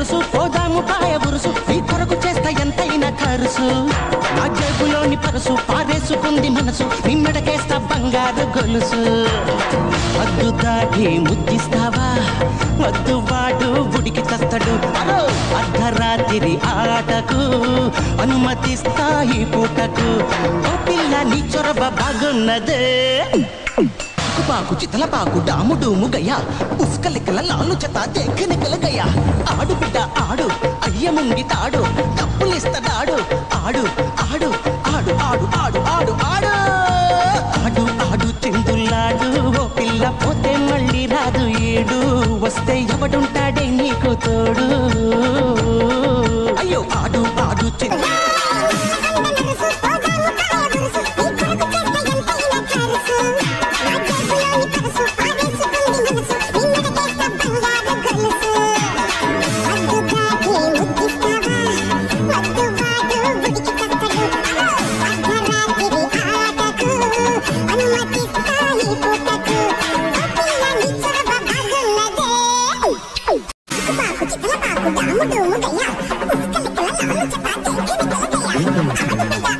గొలుసు పోదాము పాయ బురుసు నీ కొరకు చేస్తా ఎంతైనా ఖర్చు నా జేబులోని పరుసు పారేసుకుంది మనసు నిన్నడకేస్తా బంగారు గొలుసు వద్దు దాటి ముద్దిస్తావా వద్దు వాడు ఉడికి చస్తాడు అర్ధరాత్రి ఆటకు అనుమతిస్తా ఈ పూటకు ఓ పిల్ల నీ చొరవ బాగున్నదే పాకు చితల పాకు డాము డూము గయ్యా ఉస్కలికల లాలు చెత దేఖనికల గయ్యా ఆడు బిడ్డ ఆడు అయ్య ముంగి తాడు కప్పులిస్తాడు ఆడు ఆడు ఆడు ఆడు ఆడు ఆడు ఆడు ఆడు ఆడు చిందులాడు ఓ పిల్ల పోతే మళ్ళీ రాదు ఏడు వస్తే ఎవడుంటాడే నీకు తోడు అయ్యో ఆడు ఆడు చిందు Aku